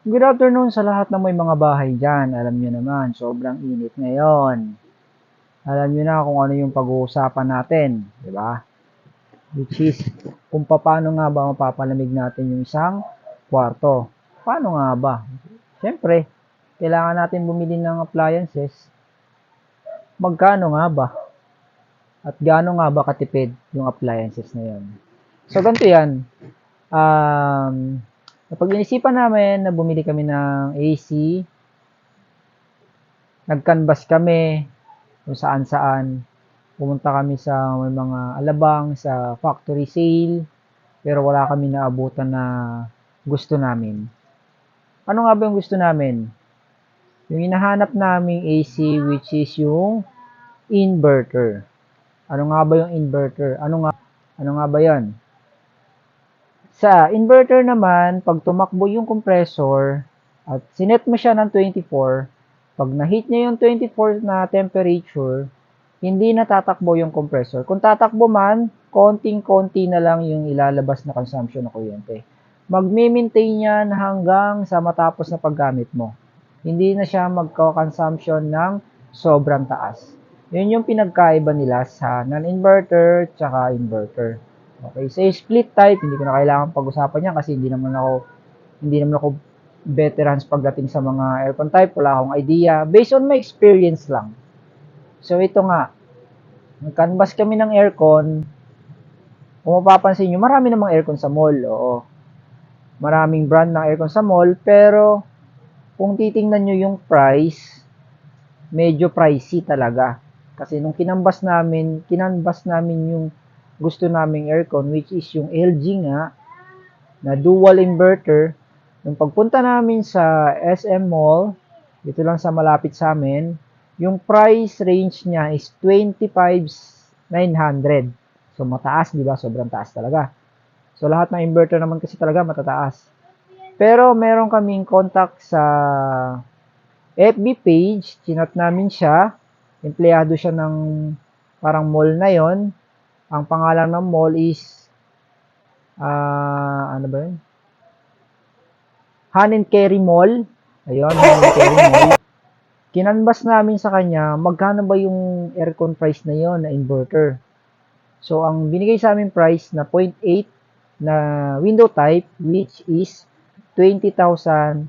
Good afternoon sa lahat ng may mga bahay dyan. Alam nyo naman, sobrang init ngayon. Alam nyo na kung ano yung pag-uusapan natin, di ba? Which is, kung paano nga ba mapapalamig natin yung isang kwarto. Paano nga ba? Siyempre, kailangan natin bumili ng appliances. Magkano nga ba? At gaano nga ba katipid yung appliances na yun? So, ganito yan. Napag-inisipan namin na bumili kami ng AC, nag-canvas kami kung saan-saan. Pumunta kami sa may mga alabang, sa factory sale, pero wala kami naabutan na gusto namin. Ano nga ba yung gusto namin? Yung hinahanap naming AC, which is yung inverter. Ano nga ba yung inverter? Ano nga ba yan? Sa inverter naman, pag tumakbo yung compressor at sinet mo siya ng 24, pag na-hit niya yung 24 na temperature, hindi na tatakbo yung compressor. Kung tatakbo man, konting-konti na lang yung ilalabas na consumption ng kuryente. Magme-maintain yan hanggang sa matapos na paggamit mo. Hindi na siya magka-consumption ng sobrang taas. Yun yung pinagkaiba nila sa non-inverter tsaka inverter. Okay, sa split type, hindi ko na kailangan pag-usapan yan kasi hindi naman ako veterans pagdating sa mga aircon type. Wala akong idea. Based on my experience lang. So, ito nga. Nag-canvas kami ng aircon. Kung mapapansin nyo, marami namang aircon sa mall. Oo. Maraming brand ng aircon sa mall. Pero, kung titingnan nyo yung price, medyo pricey talaga. Kasi nung kinambas namin yung gusto naming aircon, which is yung LG nga, na dual inverter. Nung pagpunta namin sa SM Mall, dito lang sa malapit sa amin, yung price range niya is 25,900. So, mataas, di ba? Sobrang taas talaga. So, lahat ng inverter naman kasi talaga matataas. Pero, meron kaming contact sa FB page. Chinat namin siya. Empleyado siya ng parang mall na yon. Ang pangalan ng mall is ano ba yun? Han and Carry Mall. Ayun, Han and Carry Mall. Kinanbas namin sa kanya, magkano ba yung aircon price na yon na inverter. So, ang binigay sa amin price na 0.8 na window type, which is 20,000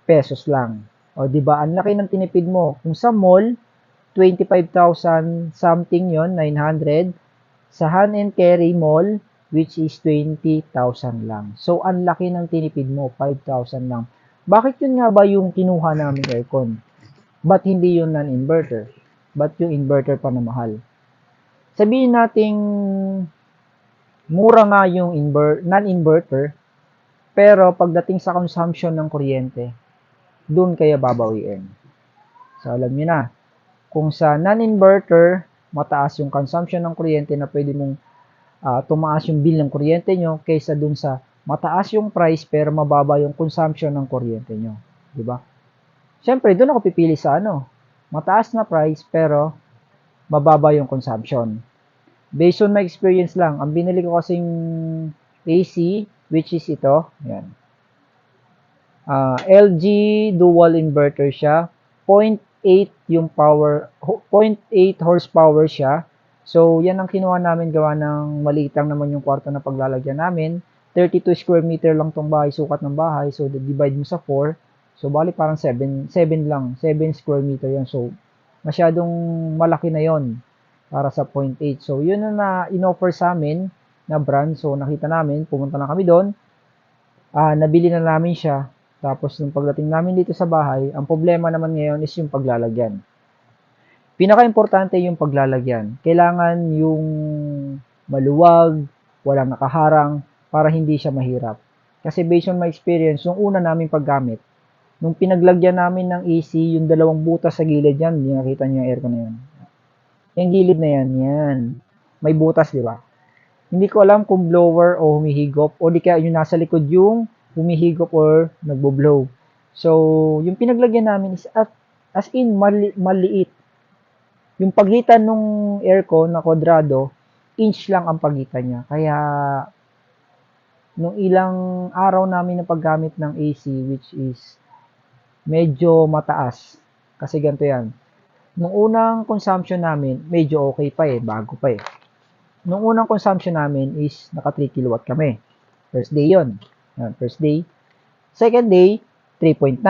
pesos lang. O, di ba? Ang laki ng tinipid mo. Kung sa mall, 25,000 something yon, 900. Sa Han and Carry Mall, which is 20,000 lang. So, ang laki ng tinipid mo, 5,000 lang. Bakit yun nga ba yung kinuha namin aircon? Ba't hindi yun non-inverter? Ba't yung inverter pa na mahal? Sabihin nating mura nga yung non-inverter, pero pagdating sa consumption ng kuryente, doon kaya babawiin. So, alam niyo na, kung sa non-inverter, mataas yung consumption ng kuryente na pwede mong tumaas yung bill ng kuryente nyo kaysa dun sa mataas yung price pero mababa yung consumption ng kuryente nyo. Diba? Siyempre, doon ako pipili sa mataas na price pero mababa yung consumption. Based on my experience lang, ang binili ko kasing AC, which is ito, yan. LG dual inverter siya, 0.8 yung power, 0.8 horsepower siya. So, yan ang kinuha namin, gawa ng maliit lang naman yung kwarto na paglalagyan namin. 32 square meter lang tong bahay, sukat ng bahay. So, divide mo sa 4. So, bali parang 7 lang. 7 square meter yan. So, masyadong malaki na yon para sa 0.8. So, yun na in-offer sa amin na brand. So, nakita namin, pumunta na kami doon. Nabili na namin siya. Tapos, nung pagdating namin dito sa bahay, ang problema naman ngayon is yung paglalagyan. Pinaka-importante yung paglalagyan. Kailangan yung maluwag, walang nakaharang, para hindi siya mahirap. Kasi based on my experience, yung una naming paggamit, nung pinaglagyan namin ng AC, yung dalawang butas sa gilid yan, hindi nakita niyo yung aircon na yan. Yung gilid na yan, yan. May butas, di ba? Hindi ko alam kung blower o humihigop, o di kaya yung nasa likod yung humihigop or nagbo-blow. So, yung pinaglagyan namin is as in maliit. Yung pagitan ng aircon na kwadrado, inch lang ang pagitan niya. Kaya, nung ilang araw namin na paggamit ng AC, which is medyo mataas. Kasi ganito yan. Nung unang consumption namin, medyo okay pa eh, bago pa eh. Nung unang consumption namin is naka 3 kilowatt kami. First day yon. First day. Second day, 3.9.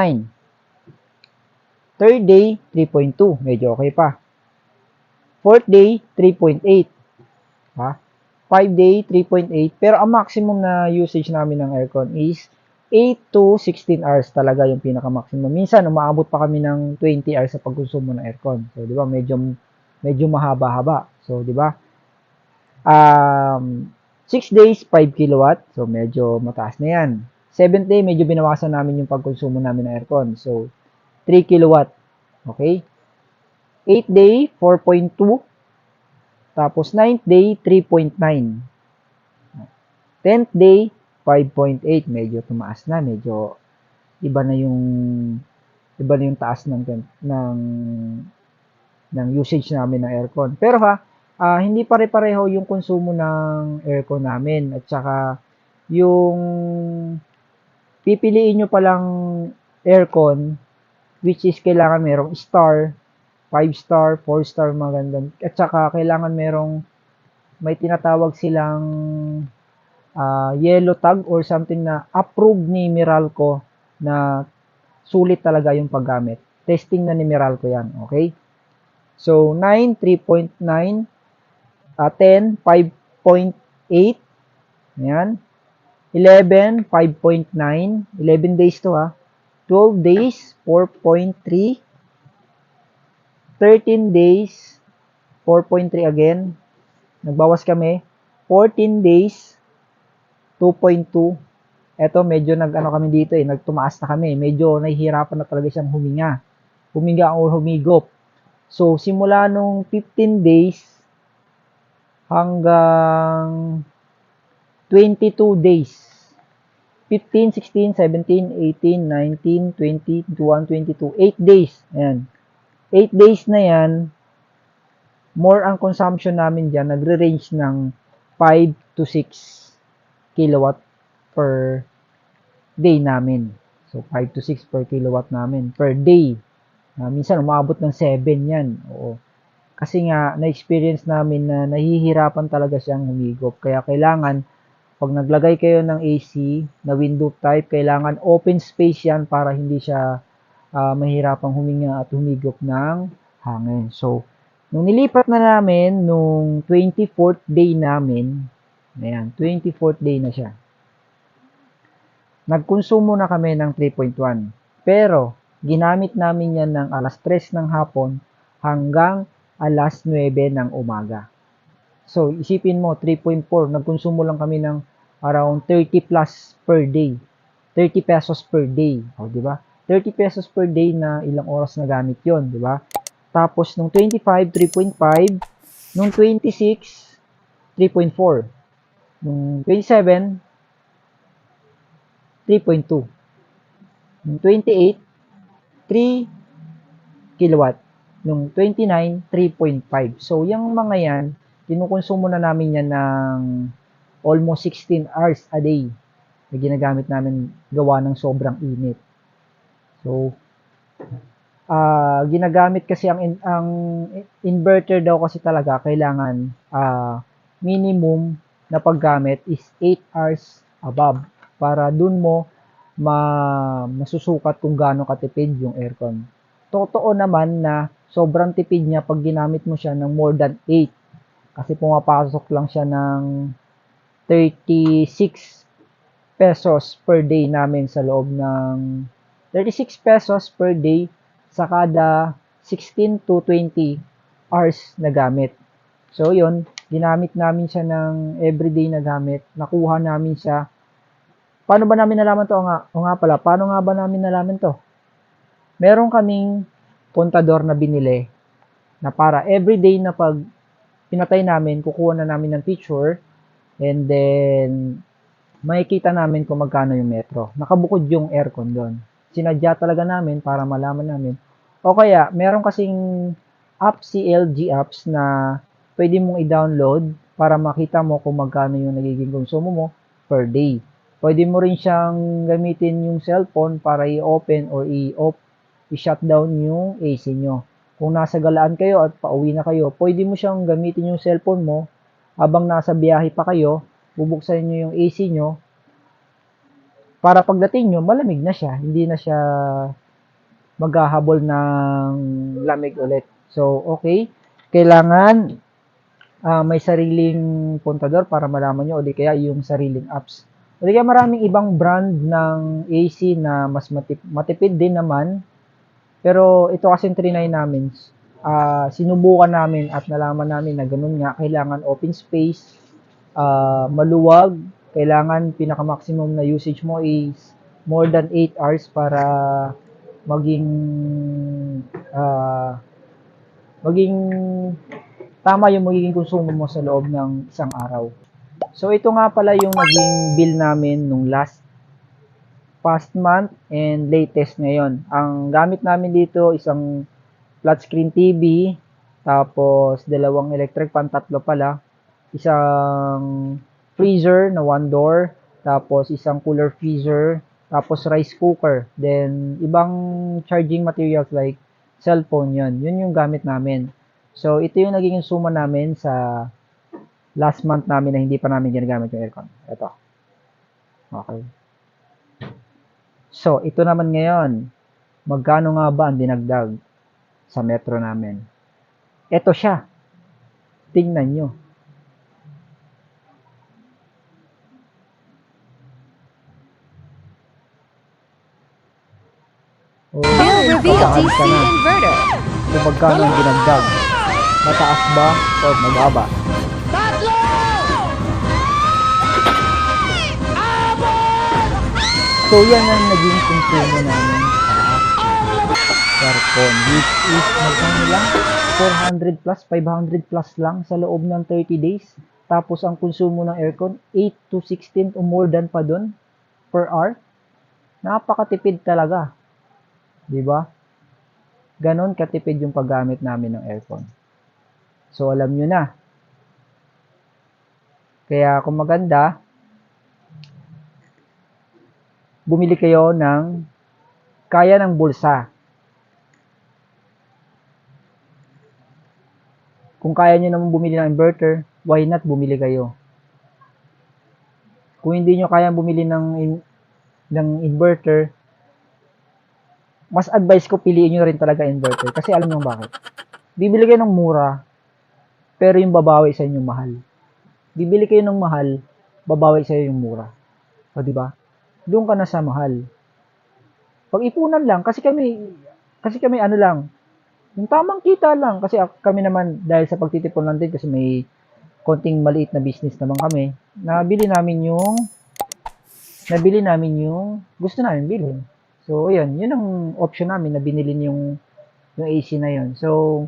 Third day, 3.2. Medyo okay pa. Fourth day, 3.8. Ha? 5 day, 3.8. Pero ang maximum na usage namin ng aircon is 8 to 16 hours talaga yung pinaka-maximum. Minsan, umaabot pa kami ng 20 hours sa pagkonsumo ng aircon. So, di ba, medyo mahaba-haba. So, di ba, 6 days, 5 kilowatt. So, medyo mataas na yan. 7th day, medyo binawasan namin yung pagkonsumo namin ng aircon. So, 3 kilowatt. Okay? 8th day, 4.2. Tapos, 9th day, 3.9. 10th day, 5.8. Medyo tumaas na. Medyo iba na yung taas ng usage namin ng aircon. Pero hindi pare-pareho yung konsumo ng aircon namin. At saka, yung pipiliin nyo palang aircon, which is kailangan merong star, 5-star, 4-star, magandang. At saka, kailangan may tinatawag silang yellow tag or something na approved ni Meralco na sulit talaga yung paggamit. Testing na ni Meralco yan. Okay? So, 9, 3.9. 10, 5.8. Ayan. 11, 5.9. 11 days to 12 days, 4.3. 13 days, 4.3 again. Nagbawas kami. 14 days, 2.2. Eto, medyo kami dito nagtumaas na kami. Medyo nahihirapan na talaga siyang huminga. Huminga or humigop. So, simula nung 15 days, hanggang 22 days. 15, 16, 17, 18, 19, 20, 21, 22. 8 days. Ayan. 8 days na yan, more ang consumption namin dyan, nagre-range ng 5 to 6 kilowatt per day namin. So, 5 to 6 per kilowatt namin per day. Minsan, umabot ng 7 yan. Oo. Kasi nga, na-experience namin na nahihirapan talaga siyang humigop. Kaya kailangan, pag naglagay kayo ng AC na window type, kailangan open space yan para hindi siya mahirapang huminga at humigop ng hangin. So, nung nilipat na namin, nung 24th day namin, ayan, 24th day na siya, nagkonsumo na kami ng 3.1. Pero, ginamit namin yan ng alas 3 ng hapon hanggang alas 9 ng umaga. So, isipin mo, 3.4, nagkonsumo lang kami ng around 30 plus per day. 30 pesos per day. O, di ba? 30 pesos per day na ilang oras na gamit yon, di ba? Tapos, nung 25, 3.5. Nung 26, 3.4. Nung 27, 3.2. Nung 28, 3 kilowatt. Nung 29, 3.5. So, yung mga yan, kinukonsumo na namin yan ng almost 16 hours a day na ginagamit namin gawa ng sobrang init. So, ginagamit kasi ang inverter daw kasi talaga kailangan minimum na paggamit is 8 hours above para dun mo masusukat kung gaano katipid yung aircon. Totoo naman na sobrang tipid niya pag ginamit mo siya ng more than 8 kasi pumapasok lang siya ng 36 pesos per day namin sa loob ng 36 pesos per day sa kada 16 to 20 hours na gamit. So, yun, ginamit namin siya ng everyday na gamit. Nakuha namin siya. Paano ba namin nalaman to? O nga pala, paano nga ba namin nalaman to? Meron kaming kontador na binili na para everyday na pag pinatay namin, kukuha na namin ng picture and then makikita namin kung magkano yung metro. Nakabukod yung aircon doon. Sinadya talaga namin para malaman namin. O kaya, meron kasing app, CLG apps na pwede mong i-download para makita mo kung magkano yung nagiging konsumo mo per day. Pwede mo rin siyang gamitin yung cellphone para i-open or i-off, i-shutdown yung AC nyo. Kung nasa galaan kayo at pauwi na kayo, pwede mo siyang gamitin yung cellphone mo habang nasa biyahe pa kayo, bubuksan nyo yung AC nyo para pagdating nyo, malamig na siya. Hindi na siya maghahabol ng lamig ulit. So, okay. Kailangan may sariling puntador para malaman nyo o di kaya yung sariling apps. O di kaya maraming ibang brand ng AC na mas matipid din naman. Pero ito kasi trinay namin. Sinubukan namin at nalaman namin na ganun nga. Kailangan open space, maluwag. Kailangan pinaka-maximum na usage mo is more than 8 hours para maging tama yung magiging konsumo mo sa loob ng isang araw. So ito nga pala yung naging bill namin nung past month and latest ngayon. Ang gamit namin dito isang flat screen TV, tapos dalawang electric fan, tatlo pala, isang freezer na 1 door, tapos isang cooler freezer, tapos rice cooker, then ibang charging materials like cellphone, yun yung gamit namin. So ito yung naging suma namin sa last month namin na hindi pa namin ginagamit yung aircon. Ito. Okay. So ito naman ngayon, magkano nga ba ang dinagdag sa metro namin? Ito siya. Tingnan nyo. Bill reveal DC inverter. Kung magkano ang dinagdag. Mataas ba o mababa? So yan ang naging konsumo namin sa aircon, which is magkano lang? 400 plus, 500 plus lang sa loob ng 30 days. Tapos ang konsumo ng aircon, 8 to 16 o more than pa dun per hour. Napakatipid talaga. Diba? Ganon katipid yung paggamit namin ng aircon. So alam nyo na. Kaya kung maganda, bumili kayo ng kaya ng bulsa. Kung kaya nyo naman bumili ng inverter, why not bumili kayo? Kung hindi nyo kaya bumili ng inverter, mas advice ko piliin nyo rin talaga inverter. Kasi alam nyo bakit? Bibili kayo ng mura, pero yung babawi sa inyo mahal. Bibili kayo ng mahal, babawi sa inyo yung mura. O diba? Doon ka na sa mahal. Pag-ipunan lang, kasi kami ano lang, yung tamang kita lang, kasi kami naman, dahil sa pagtitipon lang din, kasi may konting maliit na business naman kami, nabili namin yung gusto namin bilhin. So, yun ang option namin na binili yung AC na yun. So,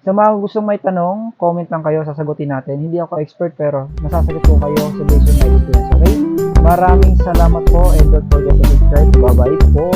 sa mga gustong may tanong, comment lang kayo, sasagutin natin. Hindi ako expert, pero nasasagot ko kayo sa based on my experience. Okay? Maraming salamat po and don't forget to subscribe. Bye-bye po!